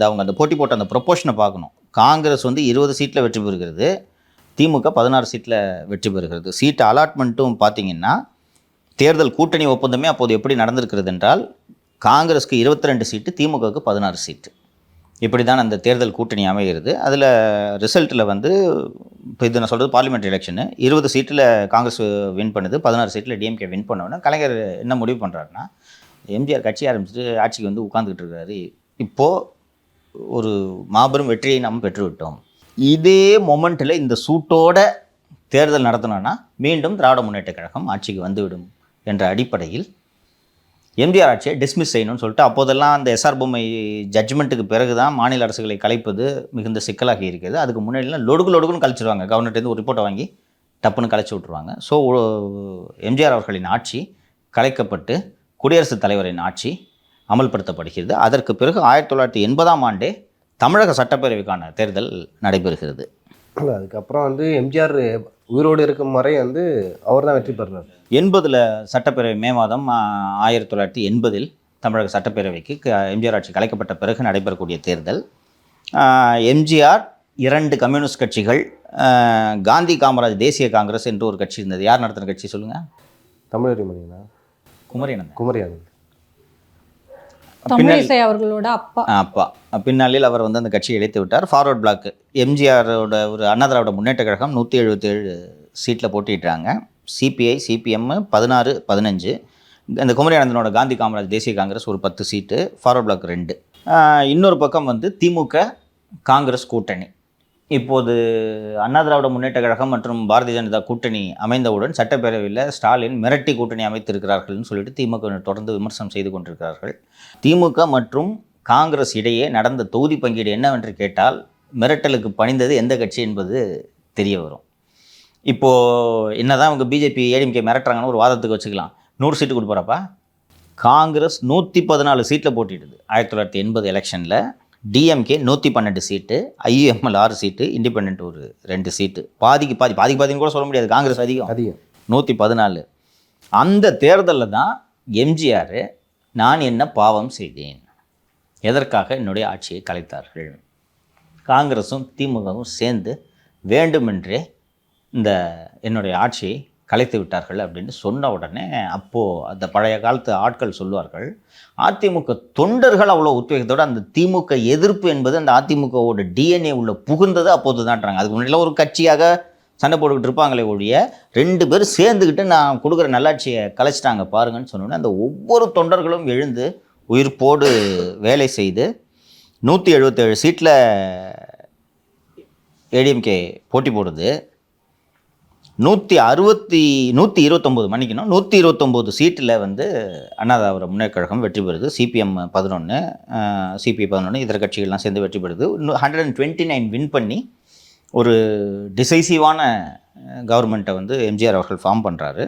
அவங்க அந்த போட்டி போட்ட அந்த ப்ரொப்போர்ஷனை பார்க்கணும். காங்கிரஸ் 20 சீட்டில் வெற்றி பெறுகிறது, திமுக 16 சீட்டில் வெற்றி பெறுகிறது. சீட்டு அலாட்மெண்ட்டும் பார்த்திங்கன்னா, தேர்தல் கூட்டணி ஒப்பந்தமே அப்போது எப்படி நடந்திருக்கிறது என்றால், காங்கிரஸுக்கு 22 சீட்டு, திமுகவுக்கு 16 சீட்டு. இப்படி தான் அந்த தேர்தல் கூட்டணி அமைகிறது. அதில் ரிசல்ட்டில் இப்போ இது நான் சொல்கிறது பார்லிமெண்ட் எலெக்ஷனு, 20 சீட்டில் காங்கிரஸ் வின் பண்ணுது, 16 சீட்டில் டிஎம்கே வின் பண்ணோன்னு கலைஞர் என்ன முடிவு பண்ணுறாருன்னா, எம்ஜிஆர் கட்சி ஆரம்பிச்சுட்டு ஆட்சிக்கு உட்காந்துக்கிட்டு இருக்காரு, இப்போது ஒரு மாபெரும் வெற்றியை நாம் பெற்றுவிட்டோம், இதே மொமெண்ட்டில் இந்த சூட்டோட தேர்தல் நடத்தணும்னா மீண்டும் திராவிட முன்னேற்ற கழகம் ஆட்சிக்கு வந்துவிடும் என்ற அடிப்படையில் எம்ஜிஆர் ஆட்சியை டிஸ்மிஸ் செய்யணும்னு சொல்லிட்டு, அப்போதெல்லாம் அந்த எஸ்ஆர் பொம்மை ஜட்ஜ்மெண்ட்டுக்கு பிறகு தான் மாநில அரசுகளை கலைப்பது மிகுந்த சிக்கலாகி இருக்கிறது. அதுக்கு முன்னாடிலாம் லொடுக்குன்னு கழிச்சிடுவாங்க, கவர்மெண்ட்லேருந்து ஒரு ரிப்போர்ட்டை வாங்கி டப்புன்னு கலைச்சி விட்ருவாங்க. ஸோ எம்ஜிஆர் அவர்களின் ஆட்சி கலைக்கப்பட்டு குடியரசுத் தலைவரின் ஆட்சி அமல்படுத்தப்படுகிறது. அதற்கு பிறகு 1980ஆம் ஆண்டே தமிழக சட்டப்பேரவைக்கான தேர்தல் நடைபெறுகிறது. அதுக்கப்புறம் எம்ஜிஆர் உயிரோடு இருக்கும் வரை அவர் தான் வெற்றி பெறுறார். 80 சட்டப்பேரவை மே மாதம் 1980 தமிழக சட்டப்பேரவைக்கு எம்ஜிஆர் ஆட்சி கலைக்கப்பட்ட பிறகு நடைபெறக்கூடிய தேர்தல். எம்ஜிஆர், 2 கம்யூனிஸ்ட் கட்சிகள், காந்தி காமராஜ் தேசிய காங்கிரஸ் என்று ஒரு கட்சி இருந்தது. யார் நடத்தின கட்சி சொல்லுங்கள்? தமிழறிமணினா? குமரியானந்த். தமிழிசை அவர்களோட அப்பா பின்னாளில் அவர் அந்த கட்சியை இழைத்து விட்டார். ஃபார்வர்ட் பிளாக் எம்ஜிஆரோட ஒரு அண்ணா திராவிட முன்னேற்ற கழகம் 177 சீட்டில் போட்டிட்டாங்க. CBI, CPM 16, 15. இந்த குமரியானந்தனோட காந்தி காமராஜ் தேசிய காங்கிரஸ் ஒரு 10 சீட்டு, ஃபார்வர்ட் பிளாக் 2. இன்னொரு பக்கம் திமுக காங்கிரஸ் கூட்டணி. இப்போது அண்ணா திராவிட முன்னேற்ற கழகம் மற்றும் பாரதிய ஜனதா கூட்டணி அமைந்தவுடன் சட்டப்பேரவையில் ஸ்டாலின் மிரட்டி கூட்டணி அமைத்திருக்கிறார்கள்னு சொல்லிட்டு திமுக தொடர்ந்து விமர்சனம் செய்து கொண்டிருக்கிறார்கள். திமுக மற்றும் காங்கிரஸ் இடையே நடந்த தொகுதி பங்கீடு என்னவென்று கேட்டால், மிரட்டலுக்கு பணிந்தது எந்த கட்சி என்பது தெரிய வரும். இப்போது என்னதான் அவங்க பிஜேபி ஏடிஎம்கே மிரட்டுறாங்கன்னு ஒரு வாதத்துக்கு வச்சுக்கலாம். 100 சீட்டு கொடுப்பாரப்பா. காங்கிரஸ் 114 சீட்டில் போட்டிடுது 1980 எலெக்ஷனில். டிஎம்கே 112 சீட்டு, ஐயுஎம்எல் 6 சீட்டு, இண்டிபெண்ட் ஒரு 2 சீட்டு. பாதிக்கு பாதின்னு கூட சொல்ல முடியாது, காங்கிரஸ் அதிகம் 114. அந்த தேர்தலில் தான் எம்ஜிஆர் நான் என்ன பாவம் செய்தேன், எதற்காக என்னுடைய ஆட்சியை கலைத்தார்கள், காங்கிரஸும் திமுகவும் சேர்ந்து வேண்டுமென்றே இந்த என்னுடைய ஆட்சியை கலைத்து விட்டார்கள் அப்படின்னு சொன்ன உடனே அப்போது அந்த பழைய காலத்து ஆட்கள் சொல்லுவார்கள், அதிமுக தொண்டர்கள் அவ்வளோ உத்வேகத்தோடு அந்த திமுக எதிர்ப்பு என்பது அந்த அதிமுகவோட டிஎன்ஏ உள்ள புகுந்தது அப்போது தான்றாங்க. அதுக்கு முன்னாடிலாம் ஒரு கட்சியாக சண்டை போட்டுக்கிட்டு இருப்பாங்களே ஒழிய 2 பேர் சேர்ந்துக்கிட்டு நான் கொடுக்குற நல்லாட்சியை கலைச்சிட்டாங்க பாருங்கன்னு சொன்னோன்னே அந்த ஒவ்வொரு தொண்டர்களும் எழுந்து உயிர்ப்போடு வேலை செய்து 177 சீட்டில் ஏடிஎம்கே போட்டி போடுது. 129 சீட்டில் வந்து அண்ணா திராவிட முன்னேற்றக் கழகம் வெற்றி பெறுது. சிபிஎம் 11, சிபிஐ 11 இதர கட்சிகள்லாம் சேர்ந்து வெற்றி பெறுது. 129 வின் பண்ணி ஒரு டிசைசிவான கவர்மெண்ட்டை வந்து எம்ஜிஆர் அவர்கள் ஃபார்ம் பண்ணுறாரு.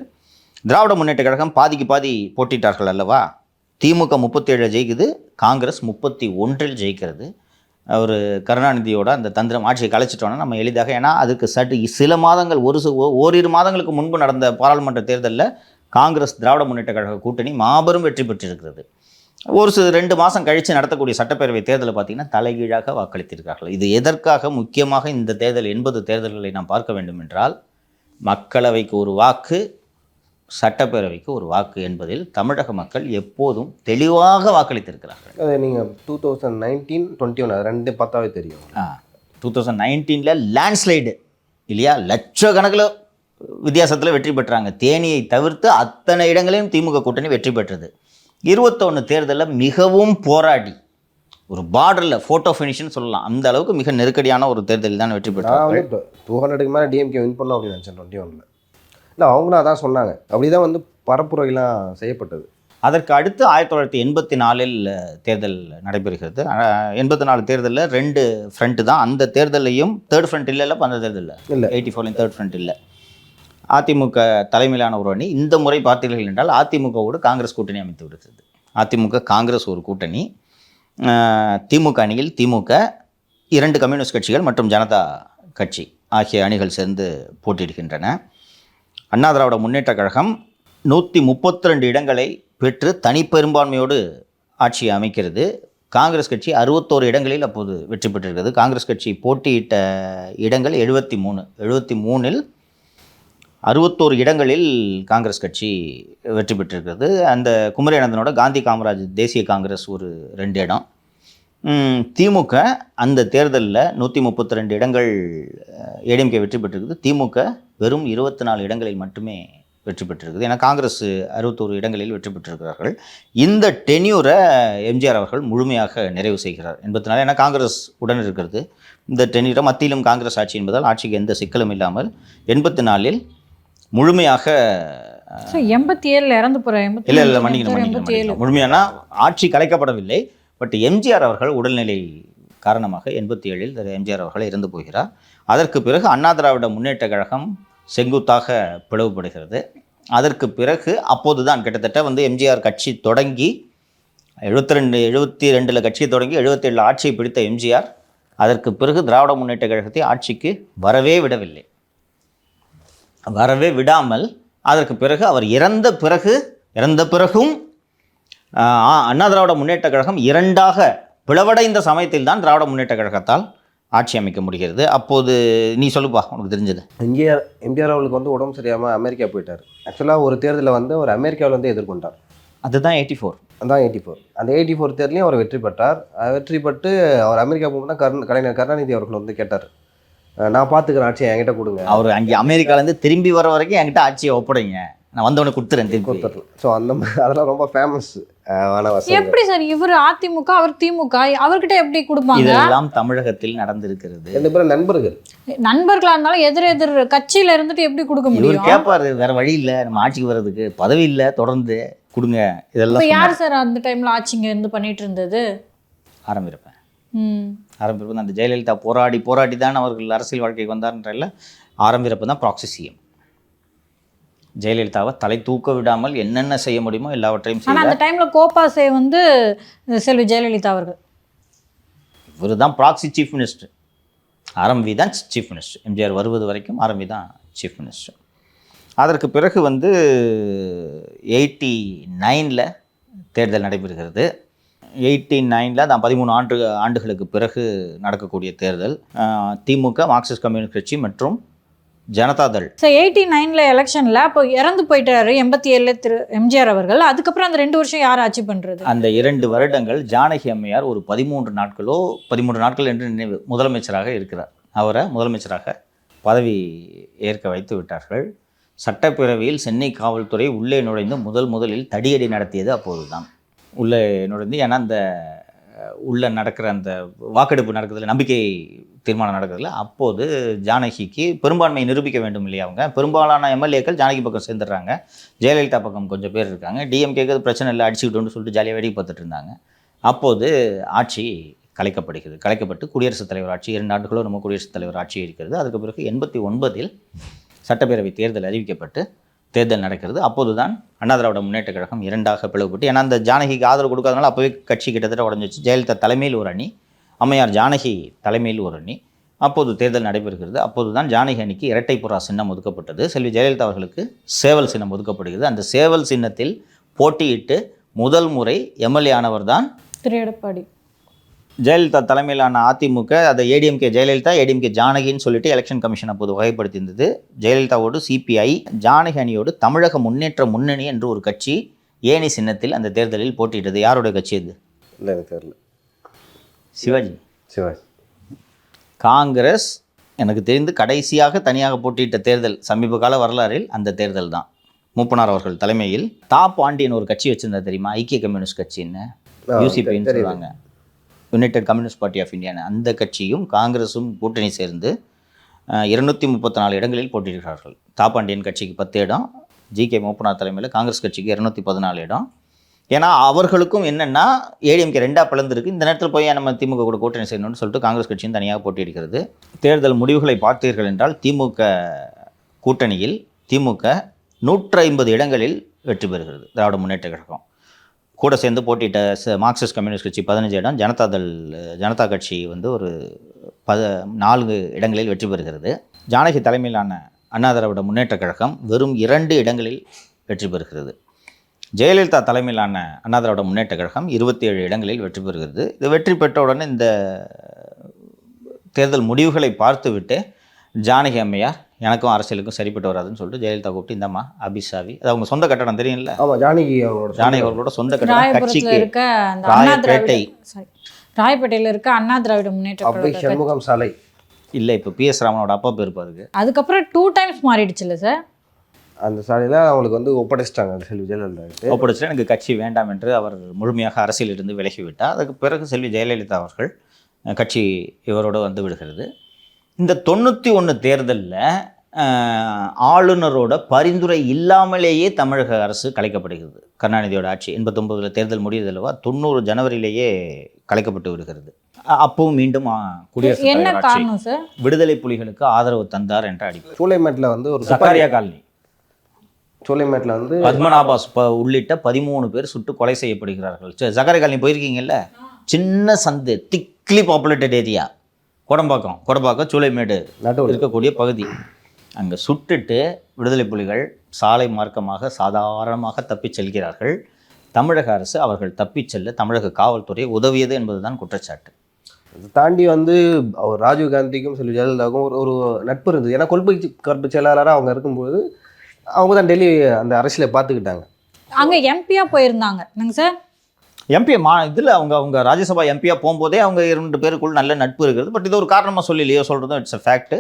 திராவிட முன்னேற்றக் கழகம் பாதிக்கு பாதி போட்டிட்டார்கள் அல்லவா. திமுக 37 ஜெயிக்குது, காங்கிரஸ் 31 ஜெயிக்கிறது. ஒரு கருணாநிதியோட அந்த தந்திரம் ஆட்சியை கலைச்சிட்டோன்னா நம்ம எளிதாக, ஏன்னா அதுக்கு சில மாதங்கள் ஓரிரு மாதங்களுக்கு முன்பு நடந்த பாராளுமன்ற தேர்தலில் காங்கிரஸ் திராவிட முன்னேற்ற கழக கூட்டணி மாபெரும் வெற்றி பெற்றிருக்கிறது. ஒரு 2 மாதம் கழித்து நடத்தக்கூடிய சட்டப்பேரவை தேர்தலை பார்த்திங்கன்னா தலைகீழாக வாக்களித்திருக்கிறார்கள். இது எதற்காக முக்கியமாக இந்த தேர்தல் 80 தேர்தல்களை நாம் பார்க்க வேண்டும் என்றால், மக்களவைக்கு ஒரு வாக்கு, சட்டப்பேரவைக்கு ஒரு வாக்கு என்பதில் தமிழக மக்கள் எப்போதும் தெளிவாக வாக்களித்திருக்கிறார்கள். அது நீங்கள் 2019, 21 அது 2 பார்த்தாவே தெரியும். 2019 லேண்ட்ஸ்லைடு இல்லையா, லட்சக்கணக்கில் வித்தியாசத்தில் வெற்றி பெற்றாங்க. தேனியை தவிர்த்து அத்தனை இடங்களையும் திமுக கூட்டணி வெற்றி பெற்றது. 21 தேர்தலில் மிகவும் போராடி ஒரு பார்டரில் ஃபோட்டோ ஃபினிஷ்னு சொல்லலாம், அந்த அளவுக்கு மிக நெருக்கடியான ஒரு தேர்தலில் தான் வெற்றி பெற்றாங்க. 200க்கு மேலே டிஎம்கே வின் பண்ணோம் அப்படின்னு நினச்சேன் 21. இல்லை அவங்களும் அதான் சொன்னாங்க, அப்படி தான் வந்து பரப்புரையெல்லாம் செய்யப்பட்டது. அதற்கு அடுத்து 1984 தேர்தல் நடைபெறுகிறது. 84 தேர்தலில் 2 ஃப்ரண்ட் தான். அந்த தேர்தலையும் தேர்ட் ஃப்ரண்ட் இல்லை, அந்த தேர்தலில் இல்லை, 84 தேர்ட் ஃப்ரண்ட் இல்லை. அதிமுக தலைமையிலான ஒரு அணி. இந்த முறை பார்த்தீர்கள் என்றால் அதிமுகவோடு காங்கிரஸ் கூட்டணி அமைத்து விடுகிறது. அதிமுக காங்கிரஸ் ஒரு கூட்டணி, திமுக அணியில் திமுக, 2 கம்யூனிஸ்ட் கட்சிகள் மற்றும் ஜனதா கட்சி ஆகிய அணிகள் சேர்ந்து போட்டியிடுகின்றன. அண்ணா திராவிட முன்னேற்றக் கழகம் 132 இடங்களை பெற்று தனிப்பெரும்பான்மையோடு ஆட்சியை அமைக்கிறது. காங்கிரஸ் கட்சி 61 இடங்களில் அப்போது வெற்றி பெற்றிருக்கிறது. காங்கிரஸ் கட்சி போட்டியிட்ட இடங்கள் 73. 73இல் 61 இடங்களில் காங்கிரஸ் கட்சி வெற்றி பெற்றிருக்கிறது. அந்த குமரி அனந்தனோட காந்தி காமராஜ் தேசிய காங்கிரஸ் ஒரு 2 இடம். திமுக அந்த தேர்தலில் 132 இடங்கள் ஏடிஎம்கே வெற்றி பெற்றிருக்குது. திமுக வெறும் 24 இடங்களில் மட்டுமே வெற்றி பெற்றிருக்குது. ஏன்னா காங்கிரஸ் 61 இடங்களில் வெற்றி பெற்றிருக்கிறார்கள். இந்த டென்யூரை எம்ஜிஆர் அவர்கள் முழுமையாக நிறைவு செய்கிறார் 84. ஏன்னா காங்கிரஸ் உடன் இருக்கிறது. இந்த டென்யூரை மத்தியிலும் காங்கிரஸ் ஆட்சி என்பதால் ஆட்சிக்கு எந்த சிக்கலும் இல்லாமல் 84 முழுமையாக 87 இறந்து போகிறேன். இல்லை மன்னிக்கணும், முழுமையான ஆட்சி கலைக்கப்படவில்லை. பட் எம்ஜிஆர் அவர்கள் உடல்நிலை காரணமாக 87 எம்ஜிஆர் அவர்கள் இறந்து போகிறார். அதற்கு பிறகு அண்ணா திராவிட முன்னேற்ற கழகம் செங்குத்தாக பிளவுபடுகிறது. அதற்கு பிறகு அப்போது தான் கிட்டத்தட்ட வந்து எம்ஜிஆர் கட்சி தொடங்கி 72 கட்சியை தொடங்கி 77 ஆட்சியை பிடித்த எம்ஜிஆர் அதற்கு பிறகு திராவிட முன்னேற்ற கழகத்தை ஆட்சிக்கு வரவே விடவில்லை. வரவே விடாமல் அதற்கு பிறகு அவர் இறந்த பிறகும் அண்ணா திராவிட முன்னேற்ற கழகம் 2ஆக பிளவடைந்த சமயத்தில் தான் திராவிட முன்னேற்ற கழகத்தால் ஆட்சி அமைக்க முடிகிறது. அப்போது நீ சொல்லுப்பா, உனக்கு தெரிஞ்சது. எம்ஜிஆர் அவர்களுக்கு வந்து உடம்பு சரியாமல் அமெரிக்கா போயிட்டார். ஆக்சுவலாக ஒரு தேர்தலில் வந்து அவர் அமெரிக்காவில் வந்து எதிர்கொண்டார். அதுதான் 84. அதுதான் 84. அந்த 84 தேர்தலையும் அவர் வெற்றி பெற்றார். வெற்றி பெற்று அவர் அமெரிக்கா போகும்போது கலைஞர் கருணாநிதி அவர்கள் வந்து கேட்டார், நான் பார்த்துக்கிறேன் ஆட்சியை என்கிட்ட கொடுங்க. அவர் அங்கே அமெரிக்காவிலேருந்து திரும்பி வர வரைக்கும் என்கிட்ட ஆட்சியை ஒப்படைங்க, நான் வந்தவனை கொடுத்துறேன். ஸோ அந்த மாதிரி அதெல்லாம் ரொம்ப ஃபேமஸ். எப்படி சார் இவர் அதிமுக அவர் திமுக அவர்கிட்ட எப்படி கொடுப்பாங்க? இதெல்லாம் தமிழகத்தில் நடந்திருக்கிறது. 2 பேரும் நண்பர்களா இருந்தாலும் எதிர் கட்சியில இருந்துட்டு எப்படி கொடுக்க முடியும்? இவர் கேட்பாரு, வேற வழி இல்லை, நம்ம ஆட்சிக்கு வர்றதுக்கு பதவி இல்லை, தொடர்ந்து கொடுங்க. இதெல்லாம் யார் சார் அந்த டைம்ல ஆட்சிங்க இருந்து பண்ணிட்டு இருந்தது? ஆரம்பிப்பேன் அந்த ஜெயலலிதா போராடி தான் அவர்கள் அரசியல் வாழ்க்கைக்கு வந்தார்ன்றல ஆரம்பிப்ப தான் ப்ராக்ஸி சிஎம். ஜெயலலிதாவை தலை தூக்க விடாமல் என்னென்ன செய்ய முடியுமோ எல்லாவற்றையும் செய்தார். அந்த டைம்ல கோபாசே வந்து செல்வி ஜெயலலிதா அவர்கள் இவர் தான் ப்ராக்சி சீஃப் மினிஸ்டர். ஆர்எம்வி தான் சீஃப் மினிஸ்டர். எம்ஜிஆர் வருவது வரைக்கும் ஆர்எம்வி தான் சீஃப் மினிஸ்டர். அதற்கு பிறகு வந்து 89 தேர்தல் நடைபெறுகிறது. 89 தான் 13 ஆண்டுகளுக்கு பிறகு நடக்கக்கூடிய தேர்தல். திமுக, மார்க்சிஸ்ட் கம்யூனிஸ்ட் கட்சி மற்றும் ஜனதாதள். சார் 89 எலெக்ஷனில் அப்போ இறந்து போயிட்டாரு 87 திரு எம்ஜிஆர் அவர்கள். அதுக்கப்புறம் அந்த 2 வருஷம் யார் ஆட்சி பண்ணுறது? அந்த 2 வருடங்கள் ஜானகி அம்மையார் ஒரு 13 நாட்கள் என்று நினைவு முதலமைச்சராக இருக்கிறார். அவரை முதலமைச்சராக பதவி ஏற்க வைத்து விட்டார்கள். சட்டப்பேரவையில் சென்னை காவல்துறை உள்ளே நுழைந்து முதலில் தடியடி நடத்தியது அப்போது தான். உள்ளே நுழைந்து, ஏன்னா அந்த உள்ளே நடக்கிற அந்த வாக்கெடுப்பு நடக்கிறதுல, நம்பிக்கை தீர்மானம் நடக்கிறதுல, அப்போது ஜானகிக்கு பெரும்பான்மை நிரூபிக்க வேண்டும் இல்லையா? அவங்க பெரும்பாலான எம்எல்ஏக்கள் ஜானகி பக்கம் சேர்ந்துடுறாங்க. ஜெயலலிதா பக்கம் கொஞ்சம் பேர் இருக்காங்க. டிஎம்கேக்கு பிரச்சனை இல்லை, அடிச்சுக்கிட்டோன்னு சொல்லிட்டு ஜாலியாக வேடிக்கை பார்த்துட்டு இருந்தாங்க. அப்போது ஆட்சி கலைக்கப்பட்டு குடியரசுத் தலைவர் ஆட்சி 2 ஆண்டுகளோ நம்ம குடியரசுத் தலைவர் ஆட்சி இருக்கிறது. அதுக்கு பிறகு 89 சட்டப்பேரவை தேர்தல் அறிவிக்கப்பட்டு தேர்தல் நடக்கிறது. அப்போது தான் அண்ணா திராவிட முன்னேற்ற கழகம் 2ஆக பிளவுபட்டு, ஏன்னா அந்த ஜானகிக்கு ஆதரவு கொடுக்காதனால அப்போவே கட்சி கிட்டத்தட்ட உடஞ்சிச்சு. ஜெயலலிதா தலைமையில் ஒரு அணி, அம்மையார் ஜானகி தலைமையில் ஒரு அணி. அப்போது தேர்தல் நடைபெறுகிறது. அப்போது தான் ஜானகி அணிக்கு இரட்டை புறா சின்னம் ஒதுக்கப்பட்டது. செல்வி ஜெயலலிதா அவர்களுக்கு சேவல் சின்னம் ஒதுக்கப்படுகிறது. அந்த சேவல் சின்னத்தில் போட்டியிட்டு முதல் முறை எம்எல்ஏ ஆனவர் தான் திரு எடப்பாடி. ஜெயலலிதா தலைமையிலான அதிமுக, அதை ஏடிஎம்கே ஜெயலலிதா, ஏடிஎம்கே ஜானகின்னு சொல்லிட்டு எலெக்ஷன் கமிஷன் அப்போது வகைப்படுத்தியிருந்தது. ஜெயலலிதாவோடு சிபிஐ, ஜானகி அணியோடு தமிழக முன்னேற்ற முன்னணி என்று ஒரு கட்சி ஏணி சின்னத்தில் அந்த தேர்தலில் போட்டியிட்டது. யாருடைய கட்சி அது? இல்லை, எனக்கு தெரியல. சிவாஜி. காங்கிரஸ் எனக்கு தெரிந்து கடைசியாக தனியாக போட்டியிட்ட தேர்தல் சமீப கால வரலாறில் அந்த தேர்தல் தான். மூப்பனார் அவர்கள் தலைமையில் பாண்டியன் ஒரு கட்சி வச்சிருந்தா தெரியுமா? ஐக்கிய கம்யூனிஸ்ட் கட்சின்னு, யூசிபின்னு சொல்லுவாங்க, யுனைடெட் கம்யூனிஸ்ட் பார்ட்டி ஆஃப் இந்தியான்னு. அந்த கட்சியும் காங்கிரஸும் கூட்டணி சேர்ந்து 234 இடங்களில் போட்டியிடுகிறார்கள். பாண்டியன் கட்சிக்கு 10 இடம், ஜிகே மூப்பனார் தலைமையில் காங்கிரஸ் கட்சிக்கு 214 இடம். ஏன்னா அவர்களுக்கும் என்னென்னா ஏடிஎம்கே 2ஆக பிளந்திருக்கு. இந்த நேரத்தில் போய் நம்ம திமுக கூட கூட்டணி செய்யணும்னு சொல்லிட்டு காங்கிரஸ் கட்சியும் தனியாக போட்டியிடுகிறது. தேர்தல் முடிவுகளை பார்த்தீர்கள் என்றால் திமுக கூட்டணியில் திமுக 150 இடங்களில் வெற்றி பெறுகிறது. திராவிட முன்னேற்ற கழகம் கூட சேர்ந்து போட்டியிட்ட மார்க்சிஸ்ட் கம்யூனிஸ்ட் கட்சி 15 இடம், ஜனதா கட்சி வந்து ஒரு 4 இடங்களில் வெற்றி பெறுகிறது. ஜானகி தலைமையிலான அண்ணா திராவிட முன்னேற்ற கழகம் வெறும் 2 இடங்களில் வெற்றி பெறுகிறது. ஜெயலலிதா தலைமையிலான அண்ணா திராவிட முன்னேற்ற கழகம் 27 இடங்களில் வெற்றி பெறுகிறது. இது வெற்றி பெற்றவுடனே இந்த தேர்தல் முடிவுகளை பார்த்துவிட்டு ஜானகி அம்மையார் எனக்கும் அரசியலுக்கும் சரிப்பட்டு வராதுன்னு சொல்லிட்டு ஜெயலலிதா கூப்பிட்டு, இந்தம்மா அபிசாவி, அது அவங்க சொந்த கட்டடம் தெரியும்ல? ஆமாம், ஜானகி அவர்களோட சொந்த கட்டடம். கட்சிக்கு ராயப்பேட்டையில் இருக்க அண்ணா திராவிட முன்னேற்ற சண்முகம் சாலை இல்லை, இப்போ பிஎஸ் ராமனோட அப்பா பேர் பாருங்க. அதுக்கப்புறம் 2 டைம்ஸ் மாறிடுச்சுல்ல சார்? அந்த சாலையில் அவங்களுக்கு வந்து ஒப்படைச்சிட்டாங்க. செல்வி ஜெயலலிதா ஒப்படைச்சிட்டு எனக்கு கட்சி வேண்டாம் என்று அவர் முழுமையாக அரசியலிருந்து விலகிவிட்டார். அதுக்கு பிறகு செல்வி ஜெயலலிதா அவர்கள் கட்சி இவரோடு வந்து விடுகிறது. இந்த 91 தேர்தலில் ஆளுநரோட பரிந்துரை இல்லாமலேயே தமிழக அரசு கலைக்கப்படுகிறது. கருணாநிதியோட ஆட்சி 89 தேர்தல் முடியுது அல்லவா, 90 ஜனவரியிலேயே கலைக்கப்பட்டு விடுகிறது. அப்பவும் மீண்டும் குடியரசுத் தலைவர் ஆட்சி. விடுதலை புலிகளுக்கு ஆதரவு தந்தார் என்ற அடிப்படை. சூளைமேட்டில் வந்து ஒரு சக்காரியா காலனி, சூளைமேட்டில் வந்து பத்மநாபாஸ் உள்ளிட்ட 13 பேர் சுட்டு கொலை செய்யப்படுகிறார்கள். சக்காரியா காலனி போயிருக்கீங்கல்ல? சின்ன சந்து, thickly populated area, Kodambakkam Choolaimedu இருக்கக்கூடிய பகுதி. அங்கே சுட்டுட்டு விடுதலை புலிகள் சாலை மார்க்கமாக சாதாரணமாக தப்பிச் செல்கிறார்கள். தமிழக அரசு அவர்கள் தப்பிச் செல்ல தமிழக காவல்துறை உதவியது என்பதுதான் குற்றச்சாட்டு. அதை தாண்டி வந்து அவர் ராஜீவ் காந்திக்கும் செல்வி ஜெயலலிதாவுக்கும் ஒரு நட்பு இருந்தது. ஏன்னா கொள்கை செயலாளராக அவங்க இருக்கும்போது அவங்க தான் டெல்லி அந்த அரசியலை பார்த்துக்கிட்டாங்க. அங்கே எம்பியாக போயிருந்தாங்க என்னங்க சார்? எம்பி இதில் அவங்க ராஜ்யசபா எம்பியாக போகும்போதே அவங்க 2 பேருக்குள் நல்ல நட்பு இருக்கிறது. பட் இது ஒரு காரணமாக சொல்லிலையோ சொல்கிறதும் இட்ஸ் அ ஃபேக்ட்.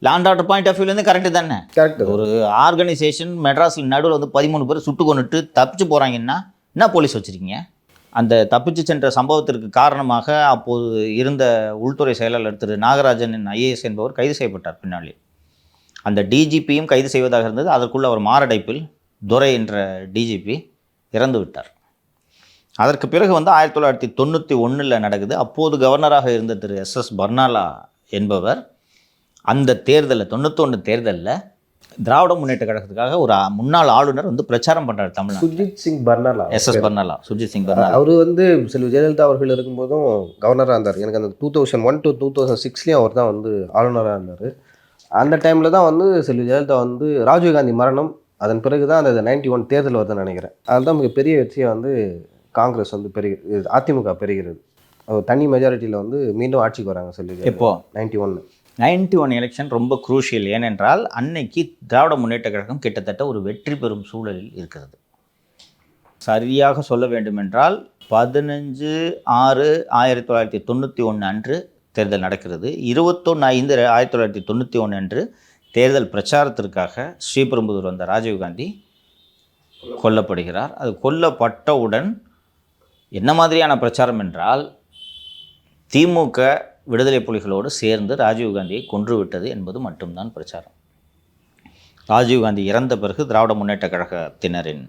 லேண்ட் ஆர்டர் பாயிண்ட் ஆஃப் வியூலேருந்து கரெக்டு தானே? கரெக்ட். ஒரு ஆர்கனைசேஷன் மெட்ராஸில் நடுவில் வந்து 13 பேர் சுட்டு கொண்டுட்டு தப்பிச்சு போகிறாங்கன்னா என்ன போலீஸ் வச்சுருக்கீங்க? அந்த தப்பிச்சு சென்ற சம்பவத்திற்கு காரணமாக அப்போது இருந்த உள்துறை செயலாளர் திரு நாகராஜன் ஐஏஎஸ் என்பவர் கைது செய்யப்பட்டார். பின்னாடி அந்த டிஜிபியும் கைது செய்வதாக இருந்தது. அதற்குள்ள அவர் மாரடைப்பில் துரை என்ற டிஜிபி இறந்து விட்டார். அதற்கு பிறகு வந்து 1991 நடக்குது. அப்போது கவர்னராக இருந்த திரு SS பர்னாலா என்பவர் அந்த தேர்தலில் 91 தேர்தலில் திராவிட முன்னேற்ற கழகத்துக்காக ஒரு முன்னாள் ஆளுநர் வந்து பிரச்சாரம் பண்றாரு தமிழ்நாடு. சுர்ஜித் சிங் பர்னாலா. எஸ் பர்னாலா, சுர்ஜித் சிங் பர்னாலா. அவர் வந்து செல்வி ஜெயலலிதா அவர்கள் இருக்கும்போதும் கவர்னராக இருந்தார். எனக்கு அந்த 2001 to 2006 அவர் தான் வந்து ஆளுநராக இருந்தார். அந்த டைமில் தான் வந்து செல்வி ஜெயலலிதா வந்து ராஜீவ்காந்தி மரணம், அதன் பிறகு தான் அந்த 91 தேர்தல் வருதுன்னு நினைக்கிறேன். அதுதான் மிகப்பெரிய வெற்றியை வந்து காங்கிரஸ் வந்து அதிமுக பெறுகிறது. தனி மெஜாரிட்டியில் வந்து மீண்டும் ஆட்சிக்கு வராங்க செல்வி ஜெயலலிதா. எப்போ 91 எலெக்ஷன் ரொம்ப குரூஷியல். ஏனென்றால் அன்னைக்கு திராவிட முன்னேற்ற கழகம் கிட்டத்தட்ட ஒரு வெற்றி பெறும் சூழலில் இருக்கிறது. சரியாக சொல்ல வேண்டுமென்றால் 15/6/1991 அன்று தேர்தல் நடக்கிறது. 21/5/1991 அன்று தேர்தல் பிரச்சாரத்திற்காக ஸ்ரீபெரும்புதூர் வந்த ராஜீவ்காந்தி கொல்லப்படுகிறார். அது கொல்லப்பட்டவுடன் என்ன மாதிரியான பிரச்சாரம் என்றால், திமுக விடுதலை புலிகளோடு சேர்ந்து ராஜீவ்காந்தியை கொன்றுவிட்டது என்பது மட்டும்தான் பிரச்சாரம். ராஜீவ்காந்தி இறந்த பிறகு திராவிட முன்னேற்ற கழகத்தினரின்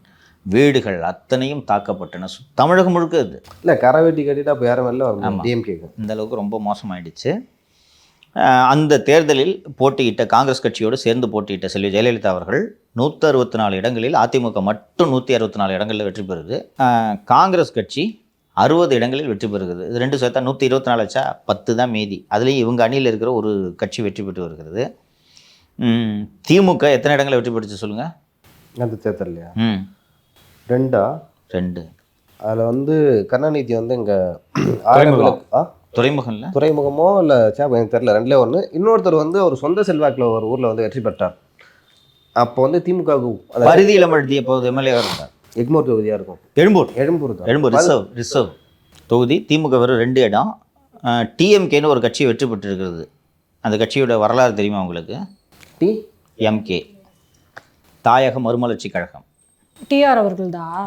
வீடுகள் அத்தனையும் தாக்கப்பட்டன. தமிழகம் முழுக்க இது இல்லை, கரவேட்டி கட்டிட்டு அப்போ யாரும் இல்லை. டிஎம்கே இந்த அளவுக்கு ரொம்ப மோசமாயிடுச்சு. அந்த தேர்தலில் போட்டியிட்ட காங்கிரஸ் கட்சியோடு சேர்ந்து போட்டியிட்ட செல்வி ஜெயலலிதா அவர்கள் 164 இடங்களில், அதிமுக மட்டும் 164 இடங்களில் வெற்றி பெறுது. காங்கிரஸ் கட்சி 60 இடங்களில் வெற்றி பெறுகிறது. இது ரெண்டு சேர்த்தா 124 ஆச்சா, 10 தான் மீதி. அதுலேயும் இவங்க அணியில் இருக்கிற ஒரு கட்சி வெற்றி பெற்று வருகிறது. திமுக எத்தனை இடங்களில் வெற்றி பெற்றுச்சு சொல்லுங்கள் அந்த தேர்தல்லையா? 2. அதில் வந்து கருணாநிதி வந்து இங்கே துறைமுகமோ இல்லை எனக்கு தெரியல, 2ல 1. இன்னொருத்தர் வந்து அவர் சொந்த செல்வாக்கில் ஒரு ஊரில் வந்து வெற்றி பெற்றார். அப்போ வந்து திமுக பரிதியில் எழுதிய போது எம்எல்ஏவாக இருந்தார். எக்மோர் தொகுதியாக இருக்கும். எழும்பூர் ரிசர்வ் தொகுதி. திமுக வெறும் 2 இடம். டிஎம்கேன்னு ஒரு கட்சி வெற்றி பெற்றிருக்கிறது. அந்த கட்சியோட வரலாறு தெரியுமா உங்களுக்கு? டிஎம்கே, தாயக மறுமலர்ச்சி கழகம். டிஆர் அவர்கள் தான்.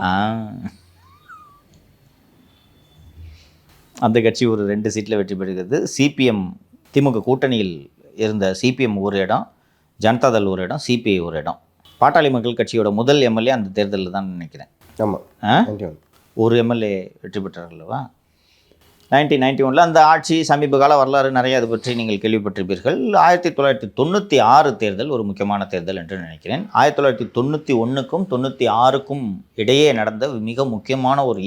அந்த கட்சி ஒரு 2 சீட்டில் வெற்றி பெறுகிறது. சிபிஎம், திமுக கூட்டணியில் இருந்த சிபிஎம் ஒரு இடம், ஜனதாதள் ஒரு இடம், சிபிஐ ஒரு இடம். பாட்டாளி மக்கள் கட்சியோட முதல் எம்எல்ஏ அந்த தேர்தலில் தான் நினைக்கிறேன். ஆமாம், ஒரு எம்எல்ஏ வெற்றி பெற்றார்கள்வா 1991. அந்த ஆட்சி சமீப கால வரலாறு நிறைய அது பற்றி நீங்கள் கேள்விப்பட்டிருப்பீர்கள். 1996 தேர்தல் ஒரு முக்கியமான தேர்தல் என்று நினைக்கிறேன். 1991க்கும் 96க்கும் இடையே நடந்த மிக முக்கியமான ஒரு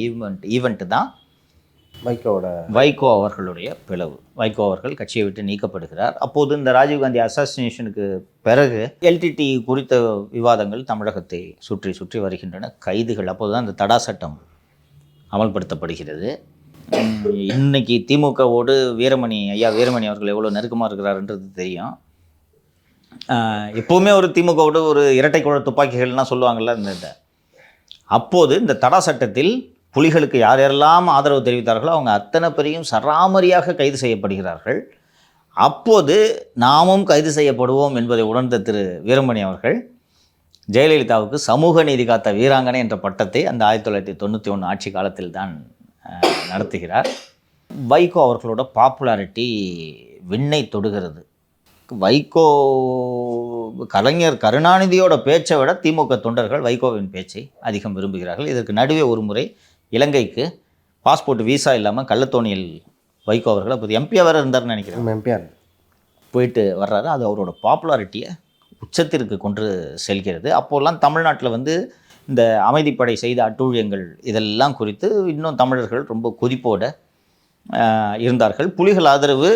ஈவெண்ட் தான் வைகோ அவர்களுடைய பிளவு. வைகோ அவர்கள் கட்சியை விட்டு நீக்கப்படுகிறார். அப்போது இந்த ராஜீவ்காந்தி அசாசினேஷனுக்கு பிறகு எல்டிடி குறித்த விவாதங்கள் தமிழகத்தை சுற்றி சுற்றி வருகின்றன. கைதுகள், அப்போது தான் இந்த தடா சட்டம் அமல்படுத்தப்படுகிறது. இன்னைக்கு திமுகவோடு ஐயா வீரமணி அவர்கள் எவ்வளோ நெருக்கமாக இருக்கிறாருன்றது தெரியும். எப்போவுமே ஒரு திமுகவோடு ஒரு இரட்டை குழல் துப்பாக்கிகள்லாம் சொல்லுவாங்கள்ல. அப்போது இந்த தடா சட்டத்தில் புலிகளுக்கு யார் யாரெல்லாம் ஆதரவு தெரிவித்தார்களோ அவங்க அத்தனை பேரையும் சராமரியாக கைது செய்யப்படுகிறார்கள். அப்போது நாமும் கைது செய்யப்படுவோம் என்பதை உணர்ந்த திரு வீரமணி அவர்கள் ஜெயலலிதாவுக்கு சமூக நீதி காத்த வீராங்கனை என்ற பட்டத்தை அந்த 1991 ஆட்சி காலத்தில் தான் நடத்துகிறார். வைகோ அவர்களோட பாப்புலாரிட்டி விண்ணை தொடுகிறது. வைகோ கலைஞர் கருணாநிதியோட பேச்சை விட திமுக தொண்டர்கள் வைகோவின் பேச்சை அதிகம் விரும்புகிறார்கள். இதற்கு நடுவே ஒரு முறை இலங்கைக்கு பாஸ்போர்ட் விசா இல்லாமல் கள்ளத்தோணியில் வைகோ அவர்கள் அப்போது எம்பியாக வேறு இருந்தார்னு நினைக்கிறேன். எம்பியாக போயிட்டு வர்றாரு. அது அவரோட பாப்புலாரிட்டியை உச்சத்திற்கு கொண்டு செல்கிறது. அப்போல்லாம் தமிழ்நாட்டில் வந்து இந்த அமைதிப்படை செய்த அட்டூழியங்கள் இதெல்லாம் குறித்து இன்னும் தமிழர்கள் ரொம்ப கொதிப்போடு இருந்தார்கள். புலிகள் ஆதரவு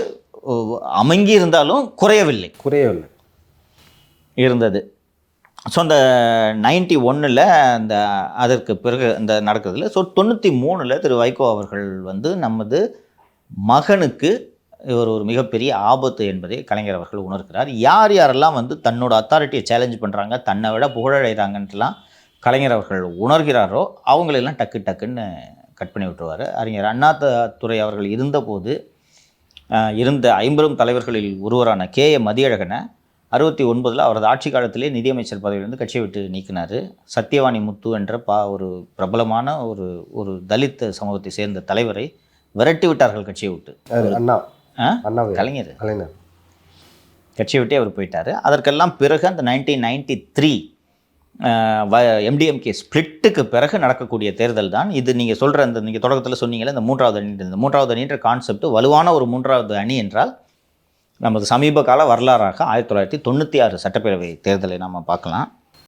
அமங்கி இருந்தாலும் குறையவில்லை இருந்தது. ஸோ அந்த 91 அந்த அதற்கு பிறகு இந்த நடக்கிறதுல, ஸோ 93 திரு வைகோ அவர்கள் வந்து நமது மகனுக்கு இவர் ஒரு மிகப்பெரிய ஆபத்து என்பதை கலைஞர் அவர்கள் உணர்கிறார். யார் யாரெல்லாம் வந்து தன்னோட அத்தாரிட்டியை சேலஞ்ச் பண்ணுறாங்க, தன்னை விட புகழடைகிறாங்கன்ட்டுலாம் கலைஞர் அவர்கள் உணர்கிறாரோ அவங்களெல்லாம் டக்குன்னு கட் பண்ணி விட்டுருவார். அறிஞர் அண்ணாதுரை அவர்கள் இருந்தபோது இருந்த 50 தலைவர்களில் ஒருவரான KA மதியழகனை 69 அவரது ஆட்சி காலத்திலே நிதியமைச்சர் பதவியிலிருந்து கட்சியை விட்டு நீக்கினார். சத்யவாணி முத்து என்ற ஒரு பிரபலமான ஒரு தலித் சமூகத்தை சேர்ந்த தலைவரை விரட்டி விட்டார்கள் கட்சியை விட்டு. கலைஞர் கட்சியை விட்டே அவர் போயிட்டார். அதற்கெல்லாம் பிறகு அந்த 1993 MDMK ஸ்பிளிட்டுக்கு பிறகு நடக்கக்கூடிய தேர்தல் தான் இது. நீங்கள் சொல்கிற அந்த நீங்கள் தொடக்கத்தில் சொன்னீங்களே இந்த மூன்றாவது அணின்ற கான்செப்ட், வலுவான ஒரு மூன்றாவது அணி என்றால் நமது சமீப கால வரலாறாக 1996 சட்டப்பேரவை தேர்தலை நாம் பார்க்கலாம்.